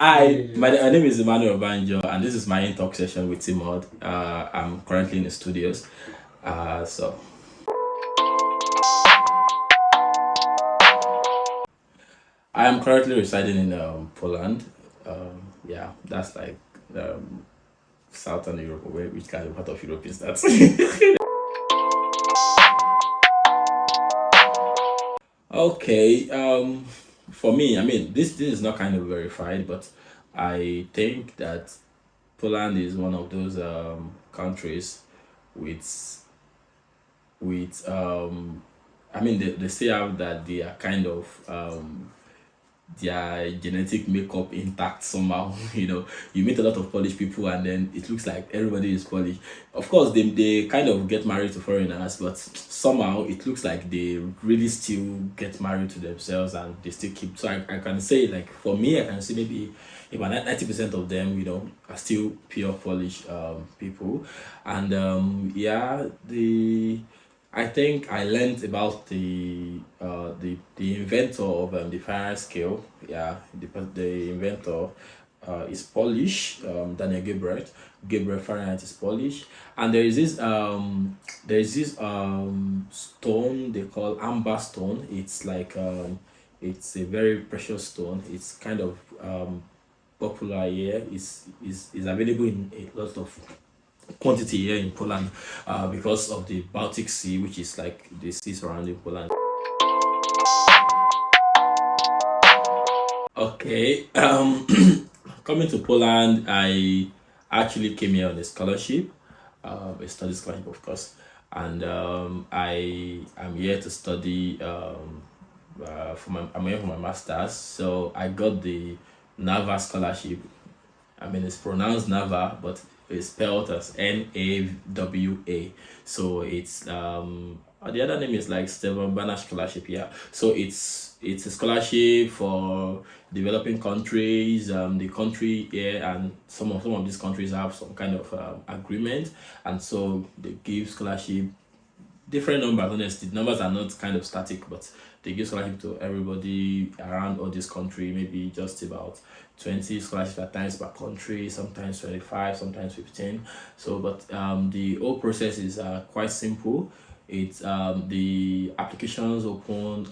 Hi, my name is Emmanuel Banjo, and this is my InTalk session with Timod. I'm currently in the studios. So I am currently residing in Poland. Yeah, that's like um, Southern Europe. Which kind of part of Europe is that? Okay. For me, I mean, this is not kind of verified, but I think that Poland is one of those countries with I mean, they say out that they are kind of their genetic makeup intact somehow. You meet a lot of Polish people, and then it looks like everybody is Polish. Of course, they kind of get married to foreigners, but somehow it looks like they really still get married to themselves, and they still keep. So I can say, like, for me, I can say maybe about 90% of them, are still pure Polish people. And yeah, I think I learned about the inventor of the fire scale. Yeah, the inventor is Polish. Daniel Gabriel. Gabriel Fahrenheit is Polish, and there is this stone they call amber stone. It's like it's a very precious stone. It's kind of popular here. Is available in a lot of quantity here in Poland because of the Baltic Sea, which is like the sea surrounding Poland. Okay, coming to Poland, I actually came here on a scholarship, a study scholarship, of course, and I am here to study I'm here for my masters, so I got the NAVA scholarship. I mean, it's pronounced Nava, but it's spelled as Nawa. So it's the other name is like Stephen Banner Scholarship. Yeah. So it's a scholarship for developing countries. The country here and some of these countries have some kind of agreement, and so they give scholarship different numbers. Honestly, the numbers are not kind of static, but they give scholarship to everybody around all this country. Maybe just about 20 scholarships at times per country, sometimes 25, sometimes 15. So, but the whole process is quite simple. It's the applications open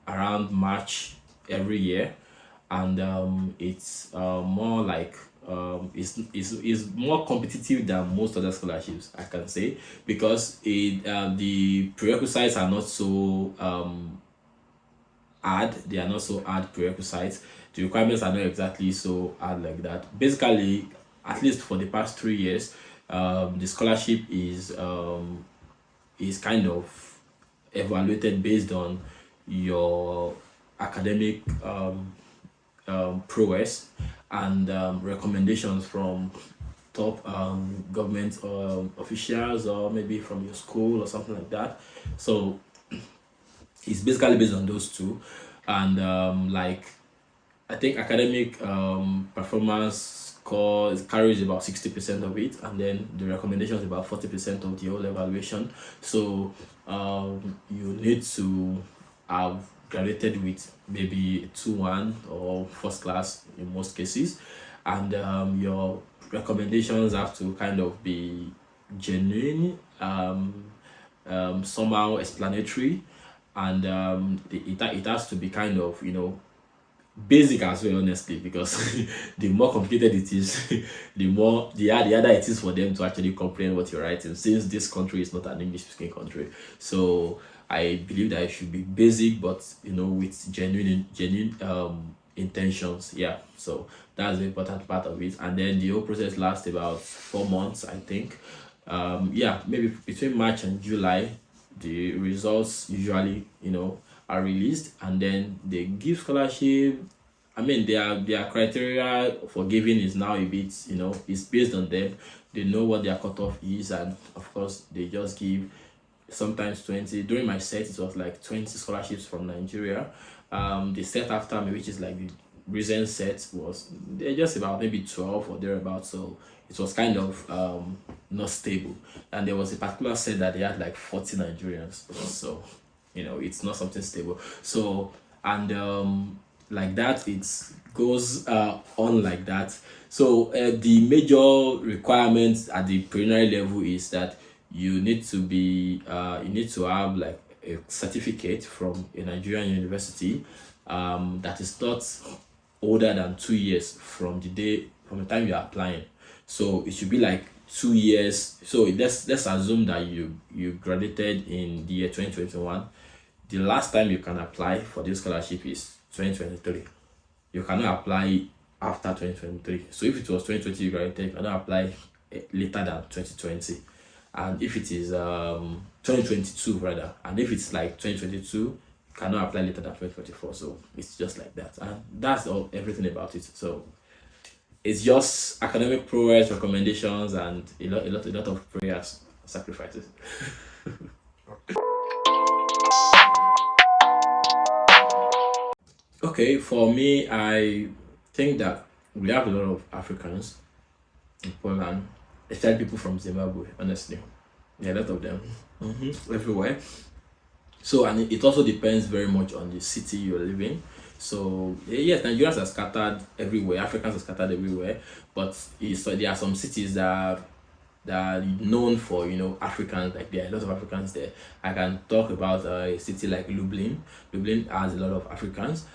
around March every year, and it's more like is more competitive than most other scholarships, I can say, because the prerequisites are not so hard. They are not so hard prerequisites. The requirements are not exactly so hard like that. Basically, at least for the past 3 years, the scholarship is kind of evaluated based on your academic prowess and recommendations from top government officials, or maybe from your school or something like that. So it's basically based on those two, and like I think academic performance score carries about 60% of it, and then the recommendation is about 40% of the whole evaluation. So you need to have graduated with maybe 2-1 or first class in most cases, and your recommendations have to kind of be genuine, somehow explanatory, and it has to be kind of basic as well, honestly, because the more complicated it is, the harder it is for them to actually comprehend what you're writing, since this country is not an English speaking country. So I believe that it should be basic, but with genuine intentions. Yeah, so that's the important part of it, and then the whole process lasts about 4 months, I think. Yeah, maybe between March and July, the results usually are released, and then they give scholarship. I mean, their criteria for giving is now a bit, it's based on them. They know what their cutoff is, and of course they just give sometimes 20. During my set, it was like 20 scholarships from Nigeria. The set after me, which is like the recent set, was they're just about maybe 12 or thereabouts. So it was kind of not stable. And there was a particular set that they had like 40 Nigerians. So it's not something stable. So, and like that. It goes on like that. So the major requirements at the preliminary level is that you need to have like a certificate from a Nigerian university that is not older than 2 years from the time you're applying. So it should be like 2 years. So let's assume that you graduated in the year 2021. The last time you can apply for this scholarship is 2023. You cannot apply after 2023. So if it was 2020 you graduated, you cannot apply later than 2020. And if it is 2022 rather, and if it's like 2022, you cannot apply later than 2024. So it's just like that, and that's all everything about it. So it's just academic progress, recommendations, and a lot of prayers, sacrifices. Okay, for me, I think that we have a lot of Africans in Poland, especially people from Zimbabwe, honestly. Yeah, a lot of them. Everywhere. So, and it also depends very much on the city you're living. So, yes, Nigerians are scattered everywhere, Africans are scattered everywhere, but there are some cities that are known for, Africans. Like there are a lot of Africans there. I can talk about a city like Lublin. Lublin has a lot of Africans.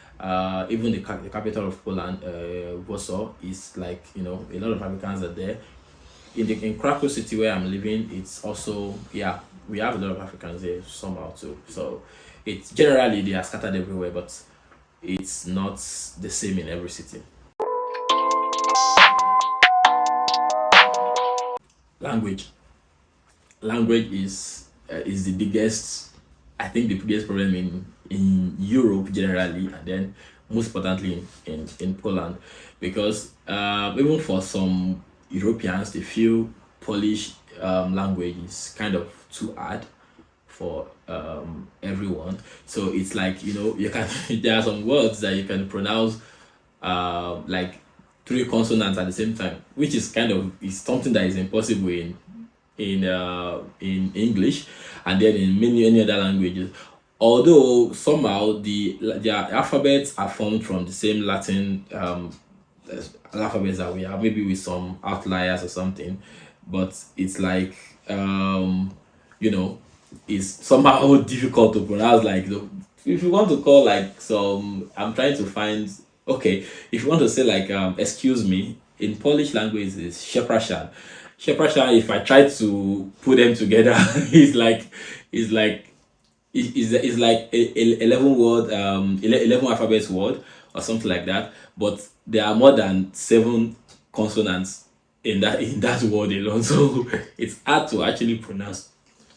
Even the capital of Poland, Warsaw, is like, a lot of Africans are there. In Krakow city where I'm living, it's also, yeah, we have a lot of Africans there somehow too. So it's generally they are scattered everywhere, but it's not the same in every city. Language. Language is the biggest, I think the biggest problem in Europe generally, and then most importantly in Poland, because even for some Europeans, they feel Polish language is kind of too hard for everyone. So it's like, you can there are some words that you can pronounce like three consonants at the same time, which is kind of is something that is impossible in English, and then in many other languages. Although somehow their alphabets are formed from the same Latin alphabets that we have, maybe with some outliers or something, but it's like you know, it's somehow difficult to pronounce. Like if you want to call like some, I'm trying to find. Okay, if you want to say like excuse me in Polish language is przepraszam. Przepraszam, if I try to put them together, it's like it's like 11 word 11 alphabets word or something like that, but there are more than 7 consonants in that word alone, so it's hard to actually pronounce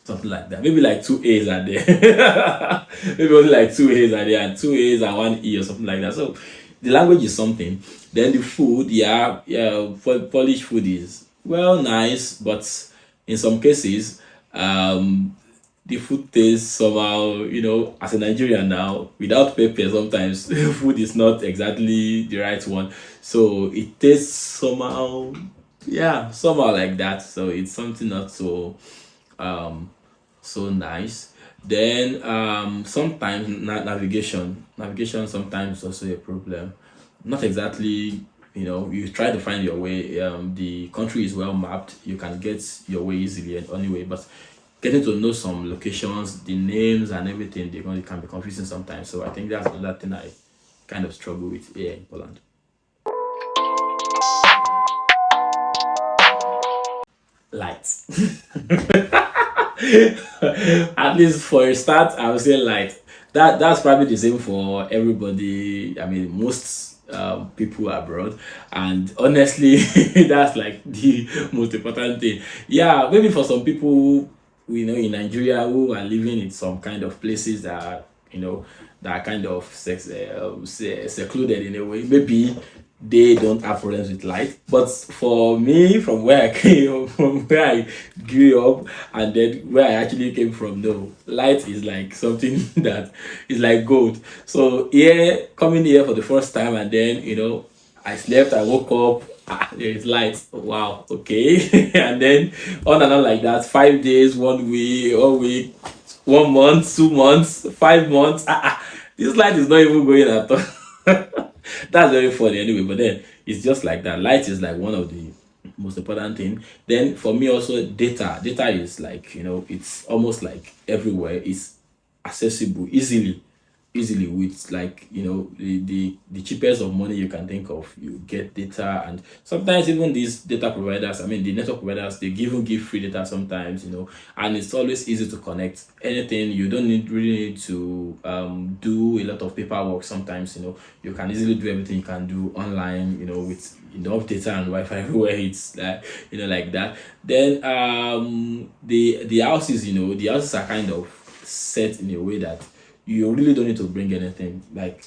something like that. Maybe like 2 A's are there. Maybe only like 2 A's are there, and 2 A's and 1 E or something like that. So the language is something. Then the food, yeah, Polish food is well nice, but in some cases, the food tastes somehow, as a Nigerian now, without pepper, sometimes food is not exactly the right one. So it tastes somehow, yeah, somehow like that. So it's something not so nice. Then sometimes navigation sometimes is also a problem. Not exactly, you try to find your way. The country is well mapped, you can get your way easily and anyway, but getting to know some locations, the names and everything, it can be confusing sometimes. So I think that's another thing I kind of struggle with here in Poland. Light. At least for a start, I would say light. That's probably the same for everybody. I mean, most people abroad, and honestly, that's like the most important thing. Yeah, maybe for some people, in Nigeria who are living in some kind of places that are kind of secluded in a way. Maybe they don't have problems with light. But for me, from where I came, from where I grew up, and then where I actually came from, no, light is like something that is like gold. So here, coming here for the first time, and then I slept, I woke up. There is light. Wow, okay. And then on and on like that. 5 days, 1 week, 1 month, 2 months, 5 months. This light is not even going at all. That's very funny anyway, but then it's just like that. Light is like one of the most important thing. Then for me also data is like, it's almost like everywhere. It's accessible easily with, like, the cheapest of money you can think of. You get data, and sometimes even these data providers, I mean the network providers, they give free data sometimes, and it's always easy to connect anything. You don't really need to do a lot of paperwork. Sometimes, you can easily do everything you can do online, with enough data and Wi-Fi everywhere. It's like, like that. Then the houses, the houses are kind of set in a way that you really don't need to bring anything. Like,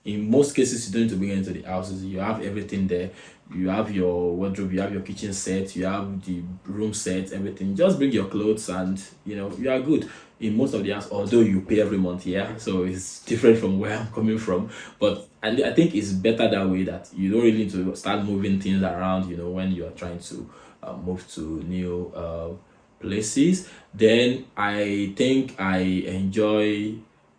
in most cases, you don't need to bring anything to the houses. You have everything there. You have your wardrobe, you have your kitchen set, you have the room set, everything. Just bring your clothes, and you are good. In most of the house, although you pay every month, yeah, so it's different from where I'm coming from. But and I think it's better that way, that you don't really need to start moving things around, when you are trying to move to new places. Then I think I enjoy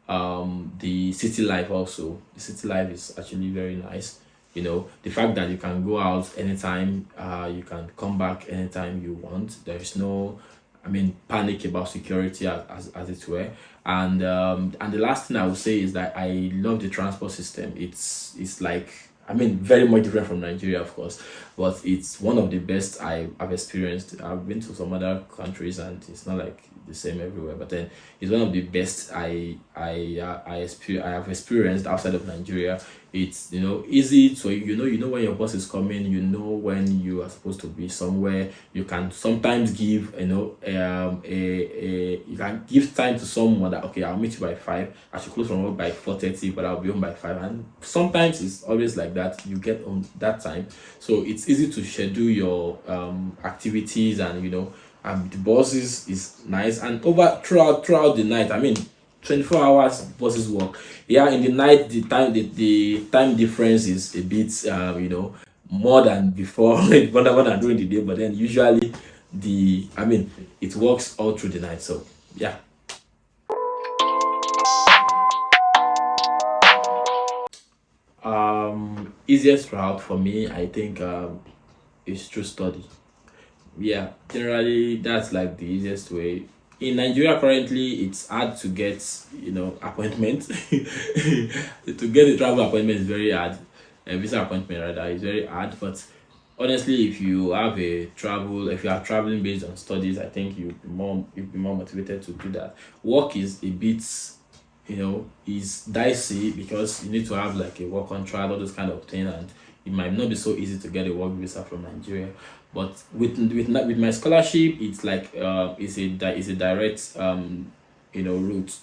the city life also. The city life is actually very nice. The fact that you can go out anytime, you can come back anytime you want. There is no, I mean, panic about security, as it were. And the last thing I would say is that I love the transport system. It's like, I mean, very much different from Nigeria, of course, but it's one of the best I've experienced. I've been to some other countries, and it's not like the same everywhere. But then it's one of the best I have experienced outside of Nigeria. It's, easy, so you know when your bus is coming. You know when you are supposed to be somewhere. You can sometimes give, you can give time to someone that, okay, I'll meet you by 5. I should close from work by 4:30, but I'll be home by 5. And sometimes it's always like that. You get home that time, so it's easy to schedule your activities. And the buses is nice, and throughout the night, I mean, 24 hours buses work. Yeah, in the night, the time difference is a bit, more than before when I'm during the day. But then usually, I mean, it works all through the night. So yeah. Easiest route for me, I think, is through study. Yeah, generally that's like the easiest way. In Nigeria currently, it's hard to get, appointment. To get a travel appointment is very hard. A visa appointment rather is very hard. But honestly, if you are traveling based on studies, I think you'll be more motivated to do that. Work is a bit, is dicey, because you need to have like a work contract, all those kind of thing. And it might not be so easy to get a work visa from Nigeria. But with my scholarship, it's like, it's a direct, route.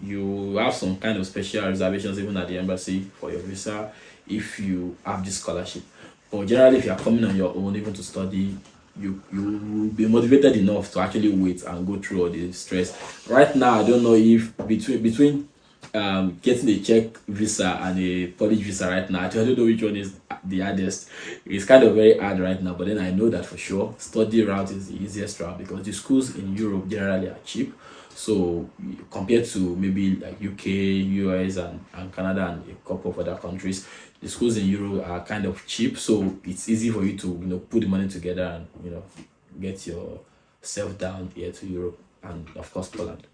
You have some kind of special reservations even at the embassy for your visa if you have this scholarship. But generally, if you are coming on your own, even to study, you will be motivated enough to actually wait and go through all the stress. Right now, I don't know if between getting a Czech visa and a Polish visa right now, I don't know which one is the hardest. It's kind of very hard right now, but then I know that for sure study route is the easiest route, because the schools in Europe generally are cheap. So compared to maybe like UK, US, and Canada, and a couple of other countries, the schools in Europe are kind of cheap. So it's easy for you to, put the money together, and get yourself down here to Europe, and of course Poland.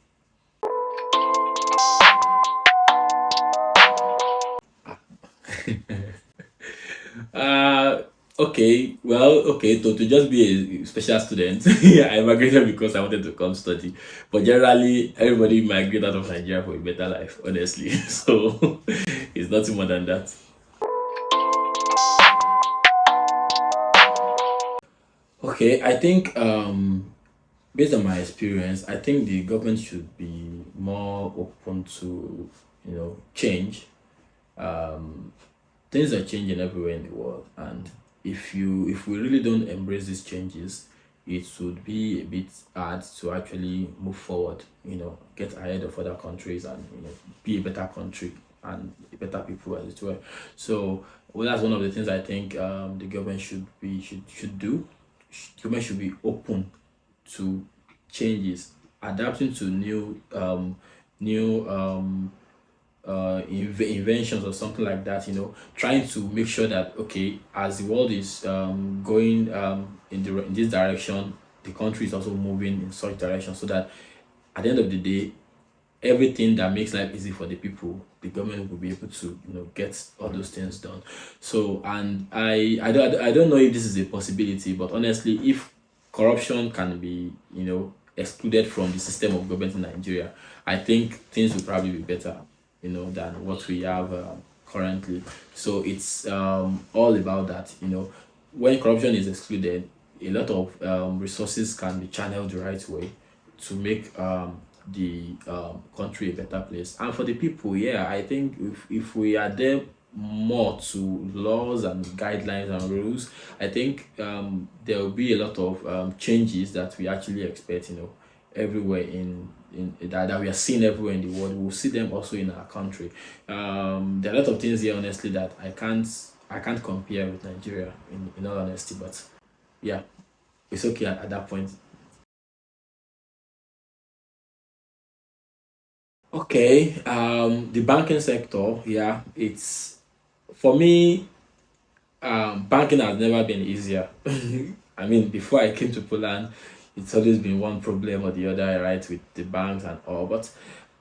Uh, okay. Well, okay. To just be a special student, I migrated because I wanted to come study. But generally, everybody migrate out of Nigeria for a better life, honestly. So it's nothing more than that. Okay, I think, based on my experience, I think the government should be more open to, change. Um, Things are changing everywhere in the world, and if we really don't embrace these changes, it would be a bit hard to actually move forward, get ahead of other countries, and be a better country and better people, as it were. So, well, that's one of the things I think, the government should do. Government should be open to changes, adapting to new inventions or something like that, trying to make sure that, okay, as the world is going in this direction, the country is also moving in such direction, so that at the end of the day, everything that makes life easy for the people, the government will be able to get all those things done. So, and I don't know if this is a possibility, but honestly, if corruption can be excluded from the system of government in Nigeria, I think things will probably be better than what we have currently. So it's all about that. When corruption is excluded, a lot of resources can be channeled the right way to make the country a better place. And for the people, yeah, I think if we are there more to laws and guidelines and rules, I think there will be a lot of changes that we actually expect, everywhere that we are seeing everywhere in the world. We'll see them also in our country. There are a lot of things here, honestly, that I can't compare with Nigeria, in all honesty. But yeah, it's okay at that point. Okay, the banking sector, yeah, it's for me. Banking has never been easier. I mean, before I came to Poland, it's always been one problem or the other, right, with the banks and all. But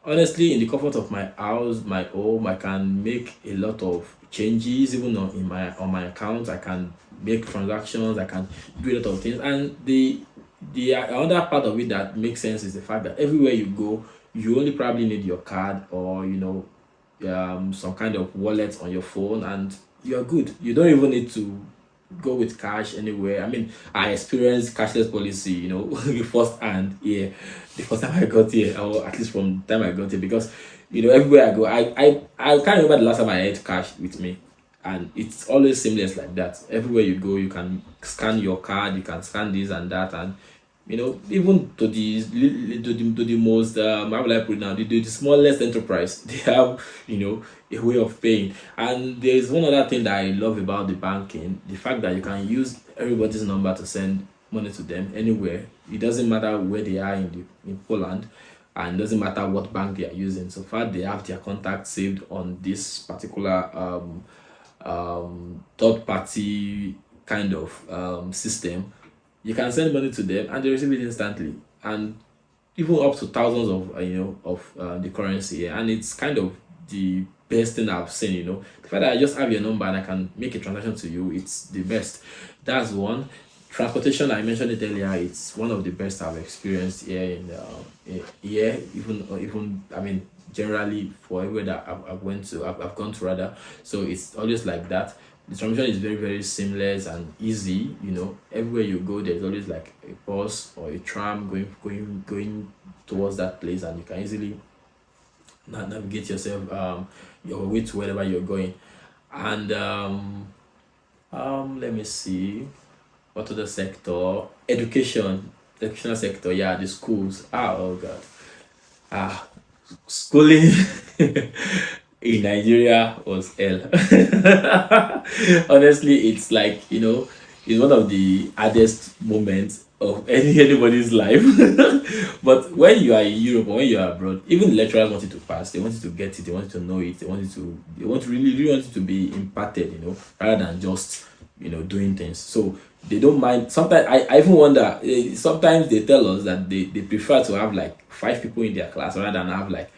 honestly, in the comfort of my house, my home, I can make a lot of changes, even on my account. I can make transactions. I can do a lot of things. And the other part of it that makes sense is the fact that everywhere you go, you only probably need your card, or some kind of wallet on your phone, and you're good. You don't even need to go with cash anywhere. I mean, I experienced cashless policy, first hand here, the first time I got here, or at least from the time I got here, because everywhere I go, I can't remember the last time I had cash with me. And it's always seamless like that. Everywhere you go, you can scan your card, you can scan this and that, and even to the most how will I put it now, the smallest enterprise, they have a way of paying. And there's one other thing that I love about the banking: the fact that you can use everybody's number to send money to them anywhere. It doesn't matter where they are in Poland, and it doesn't matter what bank they are using. So far, they have their contact saved on this particular third party kind of system. You can send money to them and they receive it instantly, and even up to thousands of the currency. Yeah. And it's kind of the best thing I've seen. The fact that I just have your number and I can make a transaction to you, it's the best. That's one. Transportation, I mentioned it earlier, it's one of the best I've experienced here here, even I mean, generally for everywhere that I've gone to, rather. So it's always like that. The transition is very, very seamless and easy. Everywhere you go, there's always like a bus or a tram going towards that place, and you can easily navigate yourself your way to wherever you're going. And let me see, what other sector? Educational sector. Yeah, the schools. Oh God. Ah, schooling in Nigeria was hell. Honestly, it's like, it's one of the hardest moments of anybody's life. But when you are in Europe or when you are abroad, even the lecturers want you to pass. They want you to get it. They want you to know it. They want really, really want you to be impacted. Rather than just doing things. So they don't mind. Sometimes I even wonder. Sometimes they tell us that they prefer to have like 5 people in their class rather than have like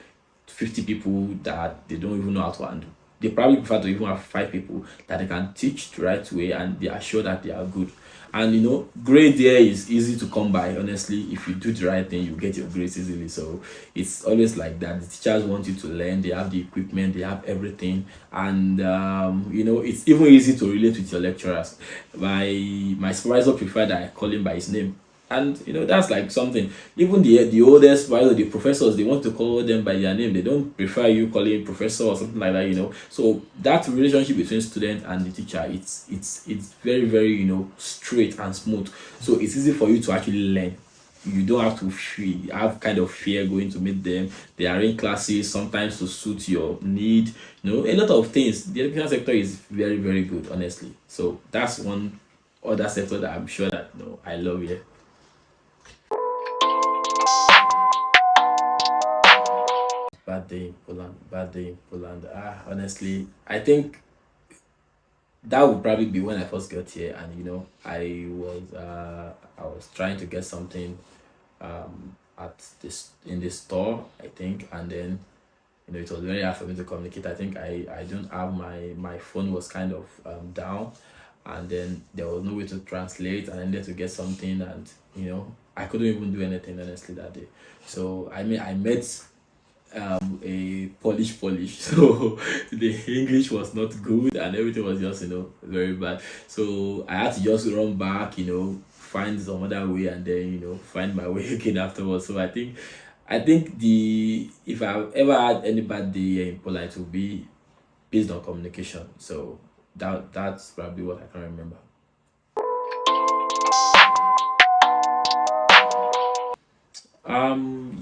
50 people that they don't even know how to handle. They probably prefer to even have 5 people that they can teach the right way and they are sure that they are good. And grade there is easy to come by. Honestly, if you do the right thing, you get your grades easily. So it's always like that. The teachers want you to learn, they have the equipment, they have everything. And it's even easy to relate with your lecturers. My supervisor preferred that I call him by his name, and that's like something. Even the oldest, while the professors, they want to call them by their name. They don't prefer you calling professor or something like that. So that relationship between student and the teacher, it's very, very straight and smooth. So it's easy for you to actually learn. You don't have to have kind of fear going to meet them. They are in classes sometimes to suit your need. A lot of things. The education sector is very, very good, honestly. So that's one other sector that I'm sure that I love here. But day in Poland, bad day in Poland. Honestly, I think that would probably be when I first got here, and I was trying to get something at this in this store, I think, and then it was very hard for me to communicate. I think I don't have my phone was kind of down, and then there was no way to translate, and I needed to get something, and I couldn't even do anything honestly that day. So I met a Polish so the English was not good, and everything was just very bad. So I had to just run back, find some other way, and then find my way again afterwards. So I think the if I've ever had any bad day here in Poland, it will be based on communication. So that's probably what I can remember.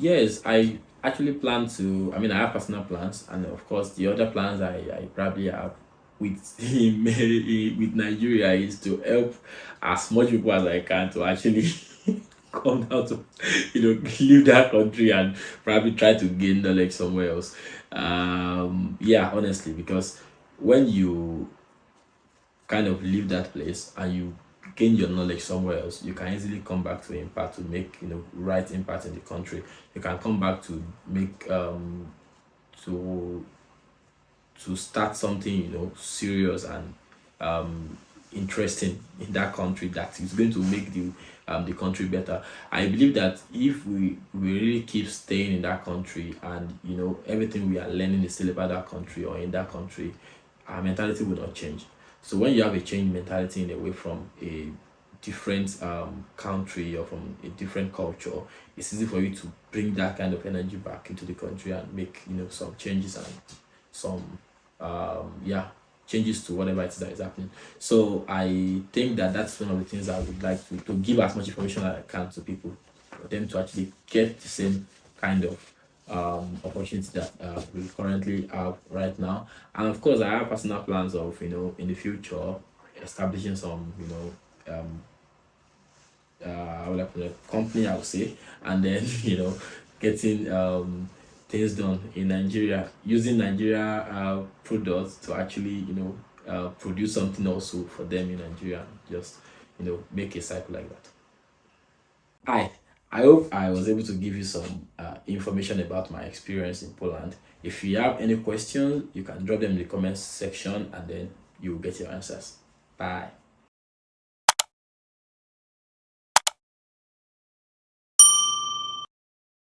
Yes, I actually plan to. I mean, I have personal plans, and of course, the other plans I probably have with with Nigeria is to help as much people as I can to actually come down to leave that country and probably try to gain knowledge somewhere else. Yeah, honestly, because when you kind of leave that place and you gain your knowledge somewhere else, you can easily come back to impact to make right impact in the country. You can come back to make to start something serious and interesting in that country that is going to make the country better. I believe that if we really keep staying in that country, and everything we are learning is still about that country or in that country, our mentality will not change. So when you have a change mentality in a way from a different country or from a different culture, it's easy for you to bring that kind of energy back into the country and make some changes and some yeah, changes to whatever it is that is happening. So I think that that's one of the things I would like to give as much information as I can to people, for them to actually get the same kind of opportunity that we currently have right now. And of course, I have personal plans of in the future establishing some how would I put it, company, I would say, and then getting things done in Nigeria, using Nigeria products to actually produce something also for them in Nigeria. Just make a cycle like that. I I hope I was able to give you some information about my experience in Poland. If you have any questions, you can drop them in the comments section, and then you will get your answers. Bye.